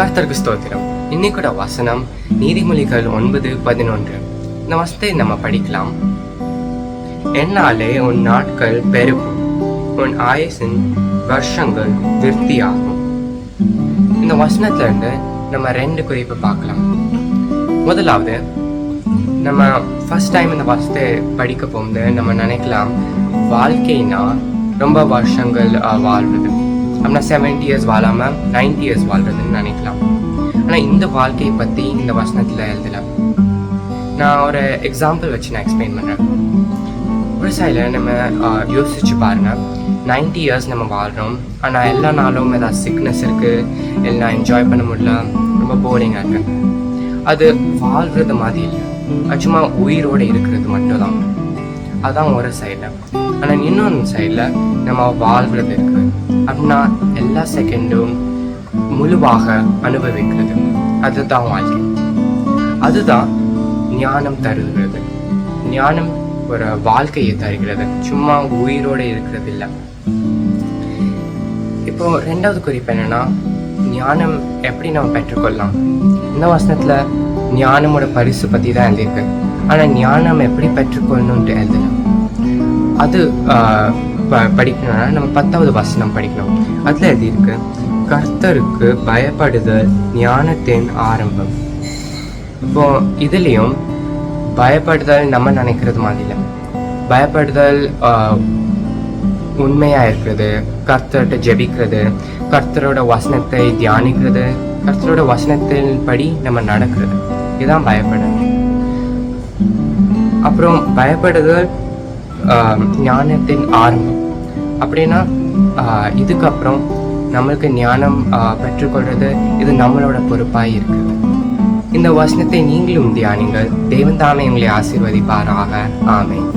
கர்த்தருக்கு ஸ்தோத்திரம். இன்னைக்கூட வசனம் நீதிமொழிகள் 9:11. இந்த வசனத்தை நம்ம படிக்கலாம். என்னாலே உன் நாட்கள் பெருகும், உன் ஆயுசின் வருஷங்கள் விருத்தியாகும். இந்த வசனத்துல இருந்து நம்ம 2 குறிப்பு பார்க்கலாம். முதலாவது, நம்ம ஃபர்ஸ்ட் டைம் இந்த வசனத்தை படிக்க போகும்போது நம்ம நினைக்கலாம் வாழ்க்கைனா ரொம்ப வருஷங்கள் வாழ்றது, அப்படின்னா 70 years வாழாமல் 90 years வாழ்றதுன்னு நினைக்கலாம். ஆனால் இந்த வாழ்க்கையை பற்றி இந்த வசனத்தில் எழுதலாம். நான் ஒரு எக்ஸாம்பிள் வச்சு நான் எக்ஸ்பிளைன் பண்ணுறேன். விவசாயியில் நம்ம யோசிச்சு பாருங்கள், 90 years நம்ம வாழ்கிறோம். ஆனால் எல்லா நாளும் ஏதாவது சிக்னஸ் இருக்குது, எல்லாம் என்ஜாய் பண்ண முடியல, ரொம்ப போரிங்காக இருக்குது. அது வாழ்கிறது மாதிரி இல்லை, சும்மா உயிரோடு இருக்கிறது மட்டும்தான். அதுதான் ஒரு சைடில். ஆனால் இன்னொன்று சைடில் நம்ம வாழ்கிறது இருக்குது, அப்படின்னா எல்லா செகண்டும் முழுவாக அனுபவிக்கிறது. அதுதான் வாழ்க்கை. அதுதான் ஞானம் தருகிறது. ஞானம் ஒரு வாழ்க்கையை தருகிறது, சும்மா உயிரோடு இருக்கிறது இல்லை. இப்போ 2வது குறிப்பு என்னன்னா, ஞானம் எப்படி நம்ம பெற்றுக்கொள்ளலாம். இந்த வசனத்துல ஞானமோட பரிசு பற்றி தான் எழுதியிருக்கு. ஆனால் ஞானம் எப்படி பெற்றுக்கொள்ளணும்ட்டு எழுதலாம். அது படிக்கணும்னா நம்ம 10வது வசனம் படிக்கணும். அதில் எழுதியிருக்கு, கர்த்தருக்கு பயப்படுதல் ஞானத்தின் ஆரம்பம். இப்போ இதுலேயும் பயப்படுதல் நம்ம நினைக்கிறது மாதிரி இல்லை. பயப்படுதல் உண்மையாக இருக்கிறது, கர்த்தர்கிட்ட ஜெபிக்கிறது, கர்த்தரோட வசனத்தை தியானிக்கிறது, கர்த்தரோட வசனத்தின் படி நம்ம நடக்கிறது, இதுதான் பயப்படுதல். அப்புறம் பயப்படுதல் ஞானத்தின் ஆரம்பம். அப்படின்னா இதுக்கப்புறம் நம்மளுக்கு ஞானம் பெற்றுக்கொள்றது இது நம்மளோட பொறுப்பாக இருக்குது. இந்த வசனத்தை நீங்களும் தியானிங்கள். தேவன் தாமே உங்களை ஆசீர்வதிப்பாராக. ஆமென்.